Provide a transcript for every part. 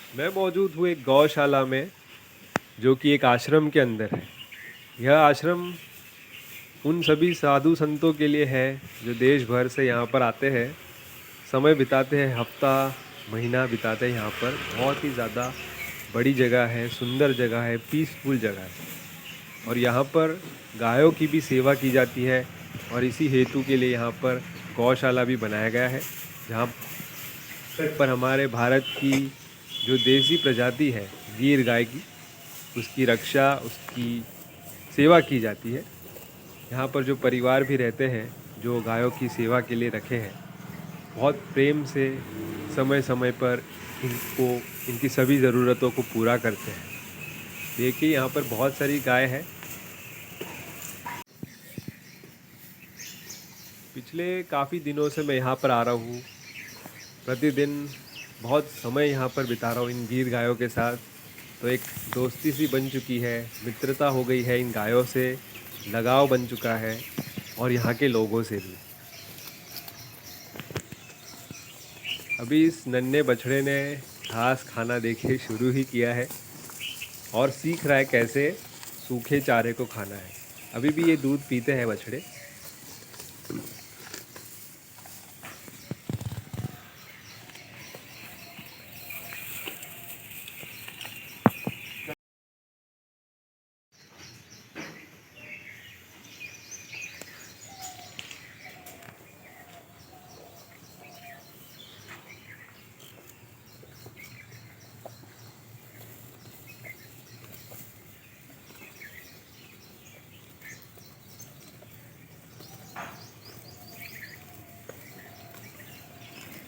मैं मौजूद हूँ एक गौशाला में, जो कि एक आश्रम के अंदर है। यह आश्रम उन सभी साधु संतों के लिए है जो देश भर से यहाँ पर आते हैं, समय बिताते हैं, हफ्ता महीना बिताते हैं यहाँ पर। बहुत ही ज़्यादा बड़ी जगह है, सुंदर जगह है, पीसफुल जगह है। और यहाँ पर गायों की भी सेवा की जाती है और इसी हेतु के लिए यहाँ पर गौशाला भी बनाया गया है, जहाँ पर हमारे भारत की जो देसी प्रजाति है गीर गाय की, उसकी रक्षा, उसकी सेवा की जाती है। यहाँ पर जो परिवार भी रहते हैं जो गायों की सेवा के लिए रखे हैं, बहुत प्रेम से समय समय पर इनको, इनकी सभी ज़रूरतों को पूरा करते हैं। देखिए यहाँ पर बहुत सारी गाय है। पिछले काफ़ी दिनों से मैं यहाँ पर आ रहा हूँ, प्रतिदिन बहुत समय यहाँ पर बिता रहा हूँ इन गीर गायों के साथ। तो एक दोस्ती सी बन चुकी है, मित्रता हो गई है इन गायों से, लगाव बन चुका है और यहाँ के लोगों से भी। अभी इस नन्हे बछड़े ने घास खाना देखिए शुरू ही किया है और सीख रहा है कैसे सूखे चारे को खाना है। अभी भी ये दूध पीते हैं बछड़े।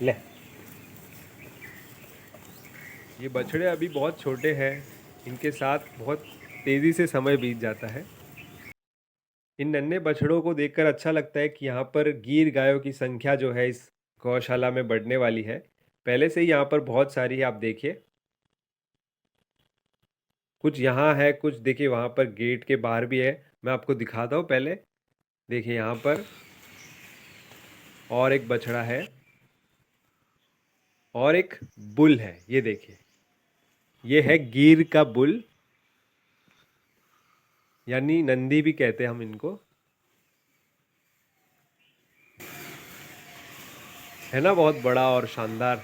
ले, ये बछड़े अभी बहुत छोटे हैं, इनके साथ बहुत तेज़ी से समय बीत जाता है। इन नन्हे बछड़ों को देखकर अच्छा लगता है कि यहाँ पर गीर गायों की संख्या जो है इस गौशाला में बढ़ने वाली है। पहले से ही यहाँ पर बहुत सारी है, आप देखिए। कुछ यहाँ है, कुछ देखिए वहाँ पर गेट के बाहर भी है। मैं आपको दिखाता हूँ पहले। देखिए यहाँ पर और एक बछड़ा है और एक बुल है, ये देखिए। ये है गिर का बुल, यानी नंदी भी कहते हैं हम इनको। है ना बहुत बड़ा और शानदार।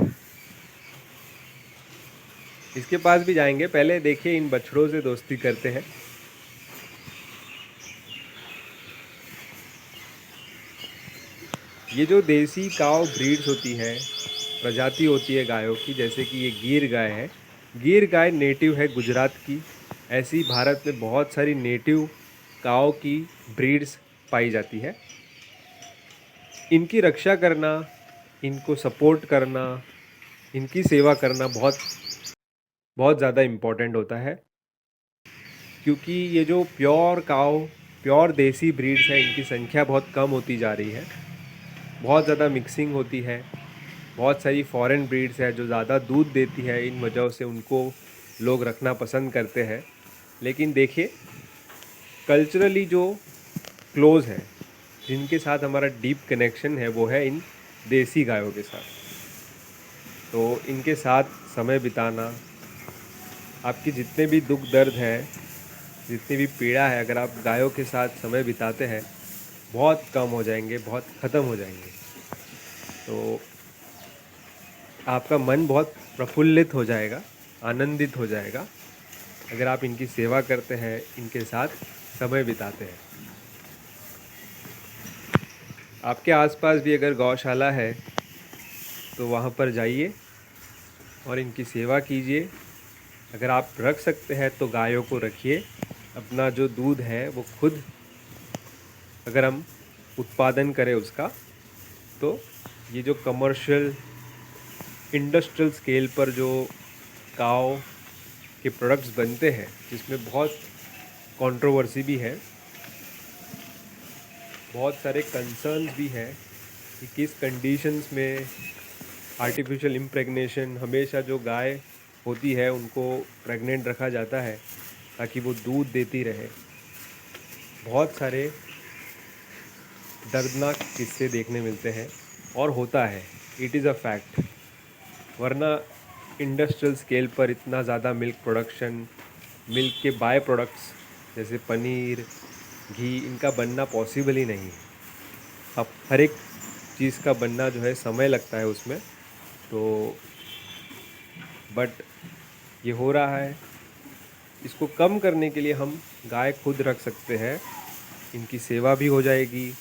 इसके पास भी जाएंगे, पहले देखिए इन बछड़ों से दोस्ती करते हैं। ये जो देसी काव ब्रीड्स होती है, प्रजाति होती है गायों की, जैसे कि ये गिर गाय है। गिर गाय नेटिव है गुजरात की। ऐसी भारत में बहुत सारी नेटिव काव की ब्रीड्स पाई जाती है। इनकी रक्षा करना, इनको सपोर्ट करना, इनकी सेवा करना बहुत बहुत ज़्यादा इम्पोर्टेंट होता है, क्योंकि ये जो प्योर काव, प्योर देसी ब्रीड्स है, इनकी संख्या बहुत कम होती जा रही है। बहुत ज़्यादा मिक्सिंग होती है। बहुत सारी फॉरेन ब्रीड्स है जो ज़्यादा दूध देती है, इन वजहों से उनको लोग रखना पसंद करते हैं। लेकिन देखिए, कल्चरली जो क्लोज़ है, जिनके साथ हमारा डीप कनेक्शन है, वो है इन देसी गायों के साथ। तो इनके साथ समय बिताना, आपकी जितने भी दुख दर्द है, जितनी भी पीड़ा है, अगर आप गायों के साथ समय बिताते हैं, बहुत कम हो जाएंगे, बहुत ख़त्म हो जाएंगे। तो आपका मन बहुत प्रफुल्लित हो जाएगा, आनंदित हो जाएगा, अगर आप इनकी सेवा करते हैं, इनके साथ समय बिताते हैं। आपके आसपास भी अगर गौशाला है तो वहाँ पर जाइए और इनकी सेवा कीजिए। अगर आप रख सकते हैं तो गायों को रखिए। अपना जो दूध है वो खुद अगर हम उत्पादन करें उसका, तो ये जो कमर्शियल इंडस्ट्रियल स्केल पर जो काव के प्रोडक्ट्स बनते हैं, जिसमें बहुत कंट्रोवर्सी भी है, बहुत सारे कंसर्न्स भी हैं कि किस कंडीशंस में आर्टिफिशियल इम्प्रेगनेशन, हमेशा जो गाय होती है उनको प्रेग्नेंट रखा जाता है ताकि वो दूध देती रहे। बहुत सारे दर्दनाक किस्से देखने मिलते हैं और होता है, इट इज़ अ फैक्ट। वरना इंडस्ट्रियल स्केल पर इतना ज़्यादा मिल्क प्रोडक्शन, मिल्क के बाय प्रोडक्ट्स जैसे पनीर, घी, इनका बनना पॉसिबल ही नहीं है। अब हर एक चीज़ का बनना जो है समय लगता है उसमें, तो बट ये हो रहा है। इसको कम करने के लिए हम गाय खुद रख सकते हैं, इनकी सेवा भी हो जाएगी,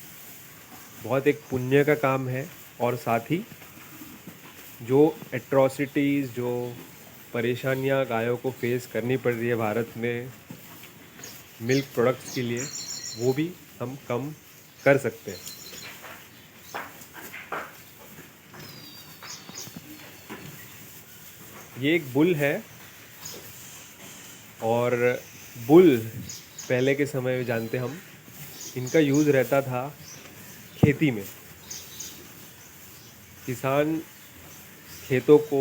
बहुत एक पुण्य का काम है। और साथ ही जो एट्रॉसिटीज़, जो परेशानियां गायों को फेस करनी पड़ रही है भारत में मिल्क प्रोडक्ट्स के लिए, वो भी हम कम कर सकते हैं। ये एक बुल है, और बुल पहले के समय में जानते हम, इनका यूज़ रहता था खेती में। किसान खेतों को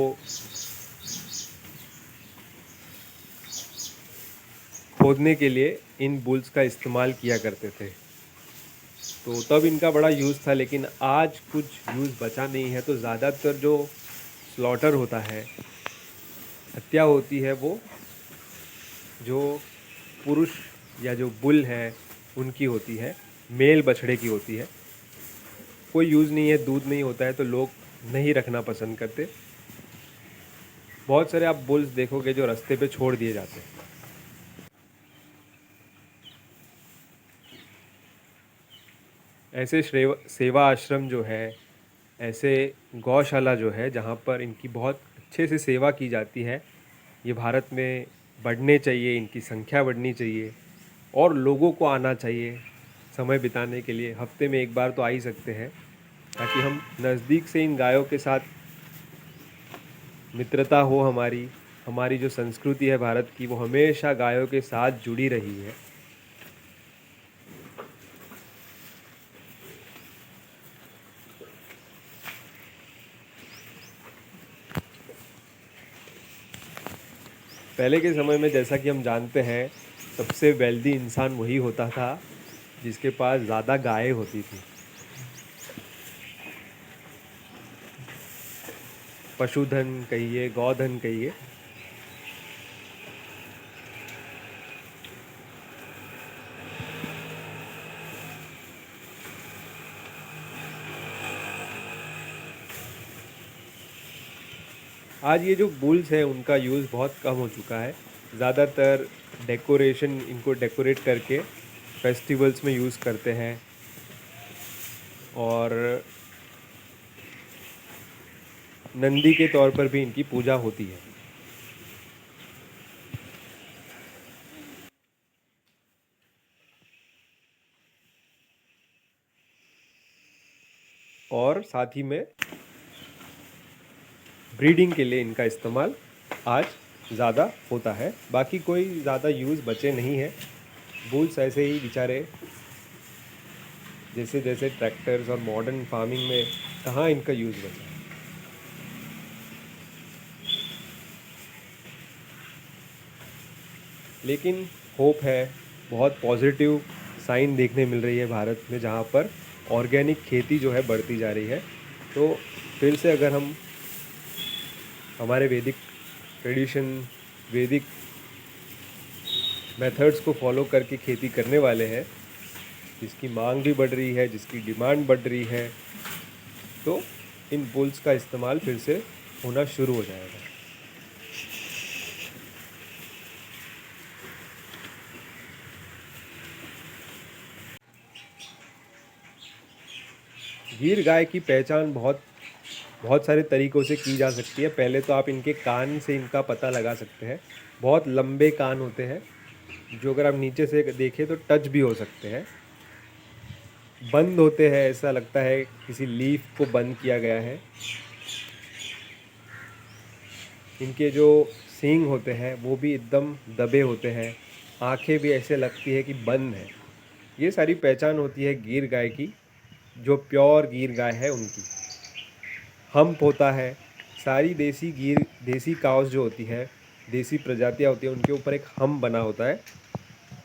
खोदने के लिए इन बुल्स का इस्तेमाल किया करते थे, तो तब इनका बड़ा यूज़ था। लेकिन आज कुछ यूज़ बचा नहीं है, तो ज़्यादातर जो स्लॉटर होता है, हत्या होती है, वो जो पुरुष या जो बुल है उनकी होती है, मेल बछड़े की होती है। कोई यूज़ नहीं है, दूध नहीं होता है, तो लोग नहीं रखना पसंद करते। बहुत सारे आप बुल्स देखोगे जो रास्ते पे छोड़ दिए जाते हैं। ऐसे सेवा आश्रम जो है, ऐसे गौशाला जो है, जहाँ पर इनकी बहुत अच्छे से सेवा की जाती है, ये भारत में बढ़ने चाहिए, इनकी संख्या बढ़नी चाहिए, और लोगों को आना चाहिए समय बिताने के लिए। हफ्ते में एक बार तो आ ही सकते हैं, ताकि हम नज़दीक से इन गायों के साथ मित्रता हो हमारी। हमारी जो संस्कृति है भारत की, वो हमेशा गायों के साथ जुड़ी रही है। पहले के समय में जैसा कि हम जानते हैं, सबसे वेल्दी इंसान वही होता था जिसके पास ज़्यादा गायें होती थी। पशुधन कहिए, गौधन कहिए। आज ये जो बुल्स हैं उनका यूज़ बहुत कम हो चुका है। ज़्यादातर डेकोरेशन, इनको डेकोरेट करके फेस्टिवल्स में यूज़ करते हैं, और नंदी के तौर पर भी इनकी पूजा होती है। और साथ ही में ब्रीडिंग के लिए इनका इस्तेमाल आज ज़्यादा होता है। बाकी कोई ज़्यादा यूज़ बचे नहीं है। बुल्स ऐसे ही बेचारे, जैसे जैसे ट्रैक्टर्स और मॉडर्न फार्मिंग में कहाँ इनका यूज़ बचा है। लेकिन होप है, बहुत पॉजिटिव साइन देखने मिल रही है भारत में, जहाँ पर ऑर्गेनिक खेती जो है बढ़ती जा रही है। तो फिर से अगर हम हमारे वैदिक ट्रेडिशन, वैदिक मेथड्स को फॉलो करके खेती करने वाले हैं, जिसकी मांग भी बढ़ रही है, जिसकी डिमांड बढ़ रही है, तो इन बुल्स का इस्तेमाल फिर से होना शुरू हो जाएगा। गीर गाय की पहचान बहुत बहुत सारे तरीक़ों से की जा सकती है। पहले तो आप इनके कान से इनका पता लगा सकते हैं। बहुत लंबे कान होते हैं, जो अगर आप नीचे से देखें तो टच भी हो सकते हैं। बंद होते हैं, ऐसा लगता है किसी लीफ को बंद किया गया है। इनके जो सींग होते हैं वो भी एकदम दबे होते हैं। आँखें भी ऐसे लगती है कि बंद है। ये सारी पहचान होती है गीर गाय की, जो प्योर गीर गाय है उनकी। हम्प होता है। सारी देसी काउस जो होती है, देसी प्रजातियाँ होती हैं, उनके ऊपर एक हम्प बना होता है,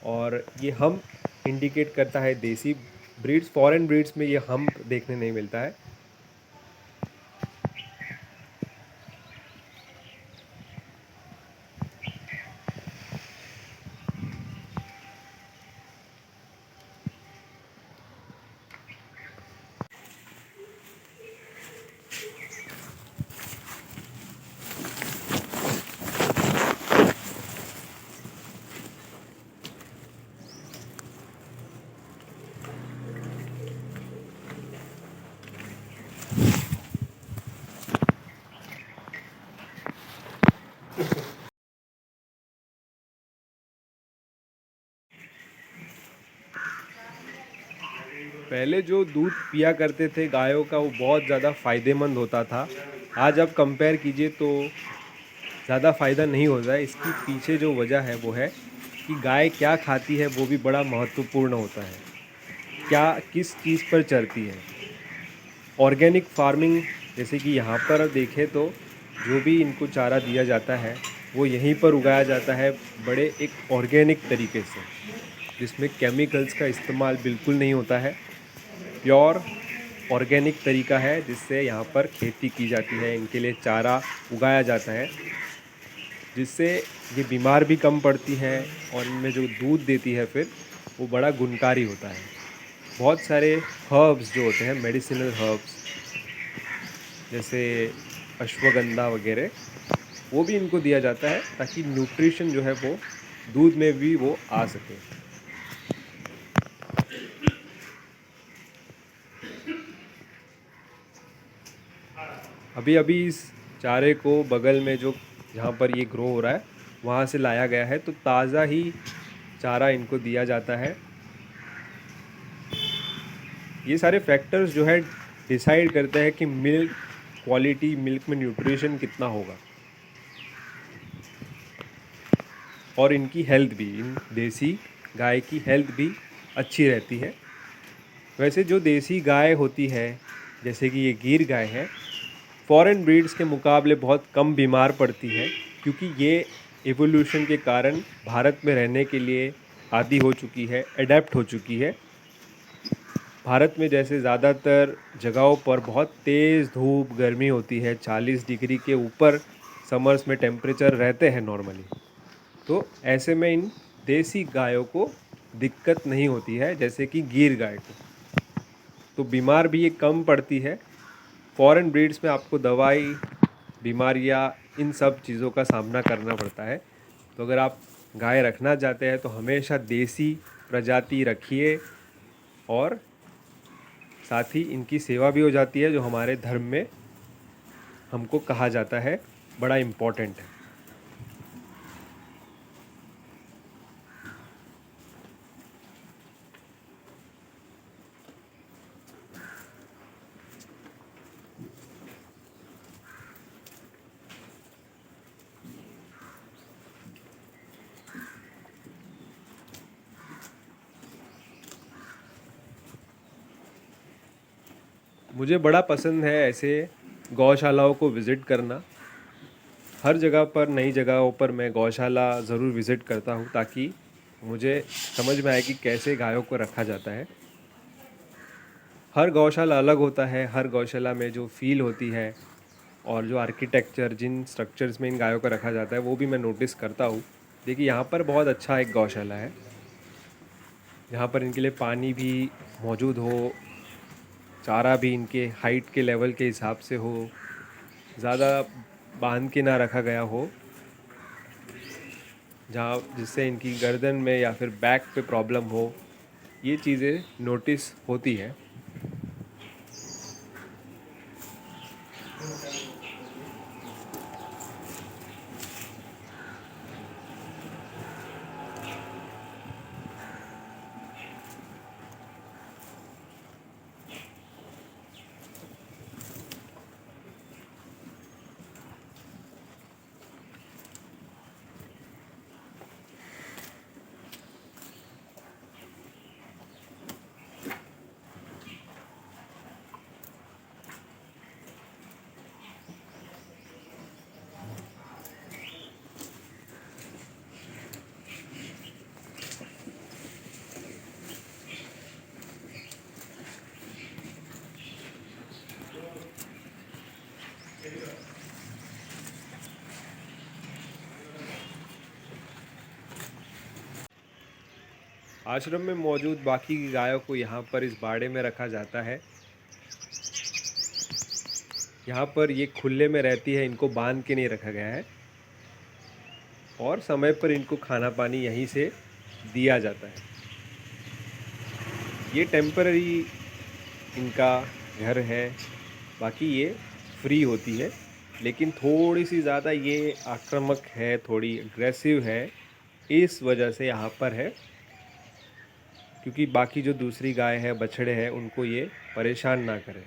और ये हम्प इंडिकेट करता है देसी ब्रीड्स। फॉरेन ब्रीड्स में ये हम्प देखने नहीं मिलता है। पहले जो दूध पिया करते थे गायों का वो बहुत ज़्यादा फ़ायदेमंद होता था। आज आप कंपेयर कीजिए तो ज़्यादा फ़ायदा नहीं होता है। इसकी पीछे जो वजह है वो है कि गाय क्या खाती है वो भी बड़ा महत्वपूर्ण होता है। क्या किस चीज़ पर चरती है। ऑर्गेनिक फार्मिंग जैसे कि यहाँ पर देखें तो जो भी इनको चारा दिया जाता है वो यहीं पर उगाया जाता है बड़े एक ऑर्गेनिक तरीके से, जिसमें केमिकल्स का इस्तेमाल बिल्कुल नहीं होता है। प्योर ऑर्गेनिक तरीका है जिससे यहाँ पर खेती की जाती है, इनके लिए चारा उगाया जाता है, जिससे ये बीमार भी कम पड़ती हैं और इनमें जो दूध देती है फिर वो बड़ा गुणकारी होता है। बहुत सारे हर्ब्स जो होते हैं मेडिसिनल हर्ब्स जैसे अश्वगंधा वगैरह वो भी इनको दिया जाता है ताकि न्यूट्रिशन जो है वो दूध में भी वो आ सके। अभी अभी इस चारे को बगल में जो जहाँ पर ये ग्रो हो रहा है वहाँ से लाया गया है, तो ताज़ा ही चारा इनको दिया जाता है। ये सारे फैक्टर्स जो है डिसाइड करते हैं कि मिल्क क्वालिटी, मिल्क में न्यूट्रिशन कितना होगा और इनकी हेल्थ भी, इन देसी गाय की हेल्थ भी अच्छी रहती है। वैसे जो देसी गाय होती है जैसे कि ये गिर गाय है, फॉरेन ब्रीड्स के मुकाबले बहुत कम बीमार पड़ती है, क्योंकि ये एवोल्यूशन के कारण भारत में रहने के लिए आदी हो चुकी है, एडेप्ट हो चुकी है। भारत में जैसे ज़्यादातर जगहों पर बहुत तेज़ धूप गर्मी होती है, 40 डिग्री के ऊपर समर्स में टेम्परेचर रहते हैं नॉर्मली, तो ऐसे में इन देसी गायों को दिक्कत नहीं होती है जैसे कि गिर गाय को, तो बीमार भी ये कम पड़ती है। फॉरेन ब्रीड्स में आपको दवाई, बीमारियाँ, इन सब चीज़ों का सामना करना पड़ता है। तो अगर आप गाय रखना चाहते हैं तो हमेशा देसी प्रजाति रखिए और साथ ही इनकी सेवा भी हो जाती है, जो हमारे धर्म में हमको कहा जाता है, बड़ा इम्पोर्टेंट है। मुझे बड़ा पसंद है ऐसे गौशालाओं को विज़िट करना। हर जगह पर, नई जगहों पर मैं गौशाला ज़रूर विज़िट करता हूँ ताकि मुझे समझ में आए कि कैसे गायों को रखा जाता है। हर गौशाला अलग होता है, हर गौशाला में जो फ़ील होती है और जो आर्किटेक्चर, जिन स्ट्रक्चर्स में इन गायों को रखा जाता है वो भी मैं नोटिस करता हूँ। देखिए यहाँ पर बहुत अच्छा एक गौशाला है, यहाँ पर इनके लिए पानी भी मौजूद हो, चारा भी इनके हाइट के लेवल के हिसाब से हो, ज़्यादा बांध के ना रखा गया हो जहाँ जिससे इनकी गर्दन में या फिर बैक पे प्रॉब्लम हो, ये चीज़ें नोटिस होती है। आश्रम में मौजूद बाकी की गायों को यहाँ पर इस बाड़े में रखा जाता है। यहाँ पर ये खुले में रहती है, इनको बांध के नहीं रखा गया है और समय पर इनको खाना पानी यहीं से दिया जाता है। ये टेम्पररी इनका घर है, बाकी ये फ्री होती है, लेकिन थोड़ी सी ज़्यादा ये आक्रामक है, थोड़ी अग्रेसिव है, इस वजह से यहाँ पर है। क्योंकि बाकी जो दूसरी गाय है, बछड़े हैं, उनको ये परेशान ना करें।